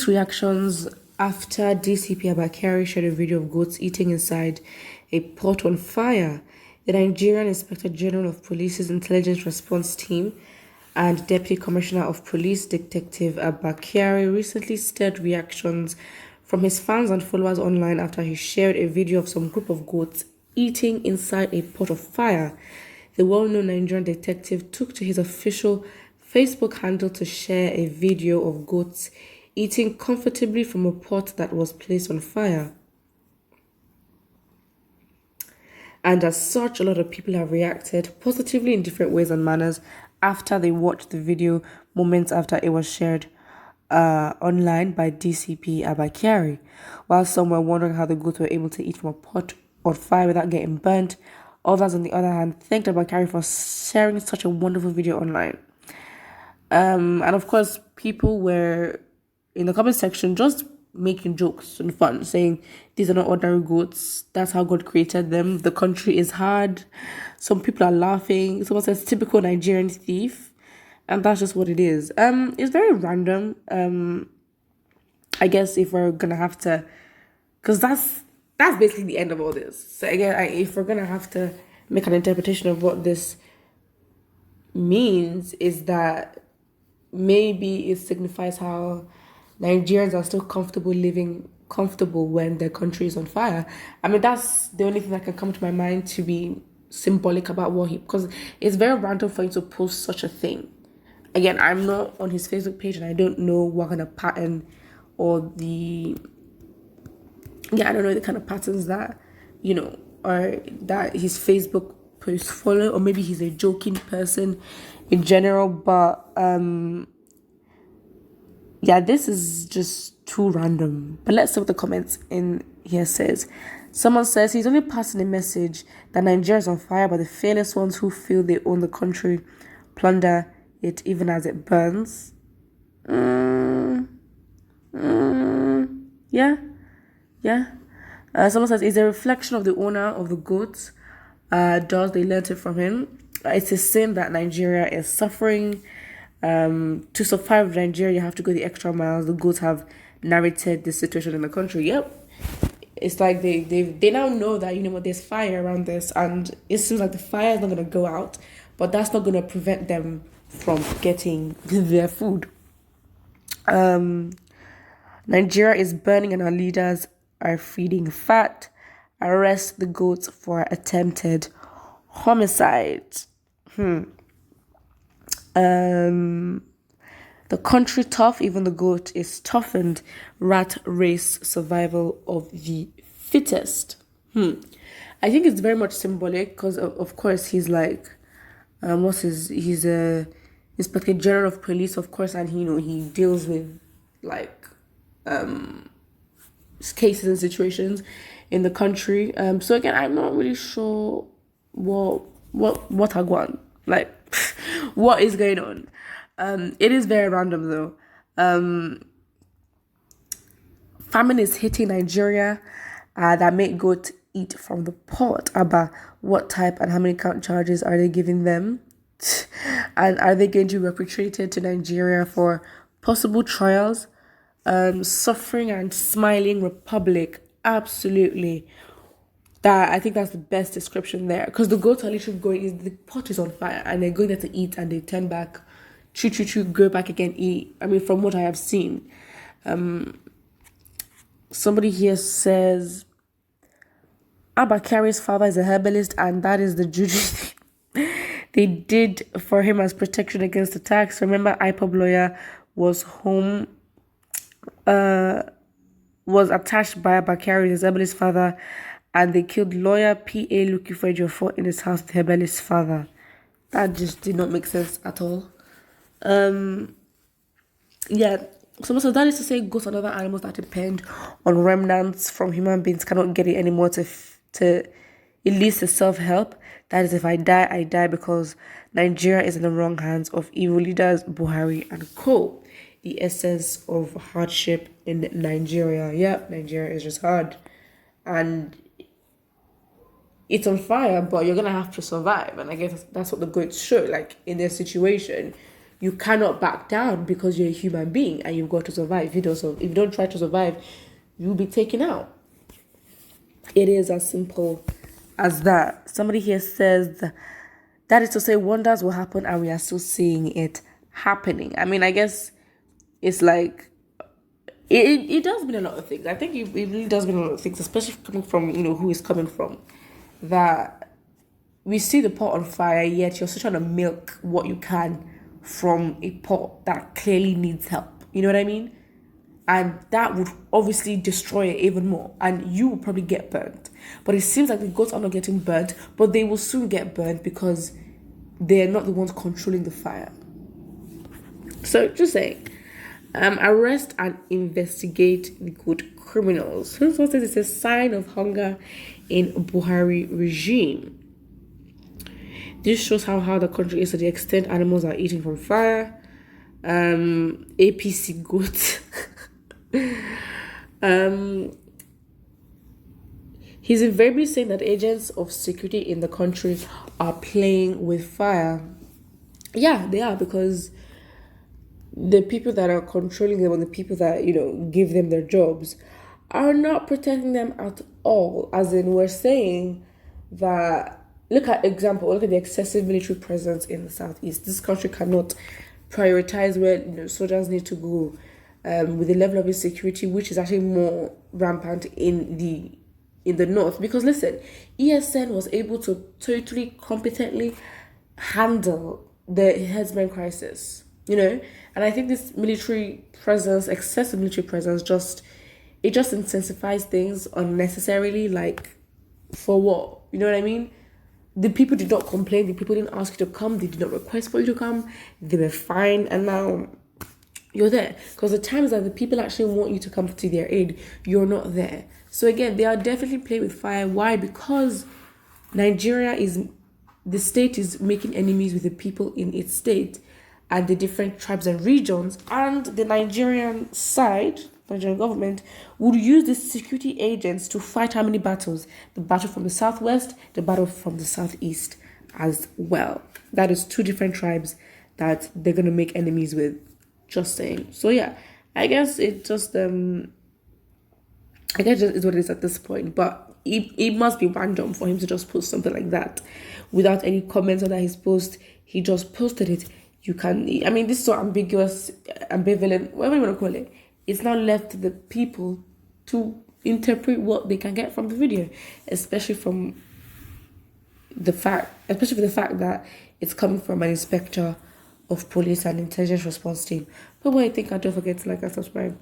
Mixed reactions after DCP Abba Kyari shared a video of goats eating inside a pot on fire. The Nigerian Inspector General of Police's Intelligence Response Team and Deputy Commissioner of Police Detective Abba Kyari recently stirred reactions from his fans and followers online after he shared a video of some group of goats eating inside a pot of fire. The well-known Nigerian detective took to his official Facebook handle to share a video of goats eating comfortably from a pot that was placed on fire. And as such, a lot of people have reacted positively in different ways and manners after they watched the video moments after it was shared online by DCP Abba Kyari. While some were wondering how the goats were able to eat from a pot on fire without getting burnt, others, on the other hand, thanked Abba Kyari for sharing such a wonderful video online. And of course, people were in the comment section just making jokes and fun, saying these are not ordinary goats. That's how God created them. The country is hard. Some people are laughing. Someone says typical Nigerian thief, and that's just what it is. It's very random. I guess if we're gonna have to, because that's basically the end of all this. So again, if we're gonna have to make an interpretation of what this means, is that maybe it signifies how Nigerians are still living comfortable when their country is on fire. I mean, that's the only thing that can come to my mind to be symbolic about what because it's very random for him to post such a thing. Again, I'm not on his Facebook page and I don't know what kind of pattern or I don't know the kind of patterns that, or that his Facebook posts follow, or maybe he's a joking person in general, but this is just too random. But let's see what the comments in here says. Someone says he's only passing a message that Nigeria is on fire, but the fearless ones who feel they own the country plunder it even as it burns. Someone says it's a reflection of the owner of the goats. They learnt it from him. It's a sin that Nigeria is suffering. To survive Nigeria, you have to go the extra miles. The goats have narrated the situation in the country. Yep. It's like they now know that, there's fire around this, and it seems like the fire is not going to go out, but that's not going to prevent them from getting their food. Nigeria is burning and our leaders are feeding fat. Arrest the goats for attempted homicide. The country tough, even the goat is toughened. Rat race, survival of the fittest. I think it's very much symbolic because of course he's like, he's a Inspector General of Police, of course, and he deals with like cases and situations in the country. So again, I'm not really sure what I want, like what is going on. It is very random though. Famine is hitting Nigeria that make goat eat from the pot. Abba, what type and how many count charges are they giving them? And are they going to be repatriated to Nigeria for possible trials? Suffering and smiling republic. Absolutely. I think that's the best description there. Because the goats are literally the pot is on fire and they're going there to eat and they turn back, go back again, eat. I mean, from what I have seen. Somebody here says, Abba Kyari's father is a herbalist and that is the juju they did for him as protection against attacks. Remember, IPOB lawyer was attached by Abba Kyari, his herbalist father, and they killed lawyer P.A. looking for Ejiofor in his house, the herbalist father. That just did not make sense at all. Someone says that is to say goats and other animals that depend on remnants from human beings cannot get it anymore to it leads to self-help. That is, if I die, I die because Nigeria is in the wrong hands of evil leaders, Buhari and co. The essence of hardship in Nigeria. Yep, Nigeria is just hard. And it's on fire, but you're going to have to survive. And I guess that's what the goats show. Like, in their situation, you cannot back down because you're a human being and you've got to survive. If you don't try to survive, you'll be taken out. It is as simple as that. Somebody here says that is to say wonders will happen and we are still seeing it happening. I mean, I guess it's like it does mean a lot of things. I think it really does mean a lot of things, especially coming from, who is coming from. That we see the pot on fire, yet you're still trying to milk what you can from a pot that clearly needs help. You know what I mean? And that would obviously destroy it even more. And you will probably get burnt. But it seems like the goats are not getting burnt, but they will soon get burnt because they're not the ones controlling the fire. So just saying. Arrest and investigate the good criminals. Who's what says it's a sign of hunger in Buhari regime. This shows how hard the country is to the extent animals are eating from fire. APC goat. He's invariably saying that agents of security in the country are playing with fire. Yeah, they are, because the people that are controlling them and the people that, give them their jobs are not protecting them at all. As in, we're saying that, look at the excessive military presence in the southeast. This country cannot prioritize where soldiers need to go with the level of insecurity, which is actually more rampant in the north. Because listen, ESN was able to totally competently handle the herdsmen crisis. And I think this military presence, excessive military presence, just intensifies things unnecessarily. Like, for what? You know what I mean? The people did not complain. The people didn't ask you to come. They did not request for you to come. They were fine, and now you're there. Because the times that the people actually want you to come to their aid, you're not there. So again, they are definitely playing with fire. Why? Because the state is making enemies with the people in its state and the different tribes and regions, and the Nigerian government would use the security agents to fight how many battles? The battle from the southwest, the battle from the southeast as well. That is two different tribes that they're going to make enemies with. Just saying. So yeah, I guess it just is what it is at this point. But it must be random for him to just post something like that without any comments on his post. He just posted it. This is so ambiguous, ambivalent, whatever you want to call it. It's now left to the people to interpret what they can get from the video, especially for the fact that it's coming from an inspector of police and intelligence response team. But what I think, don't forget to like and subscribe.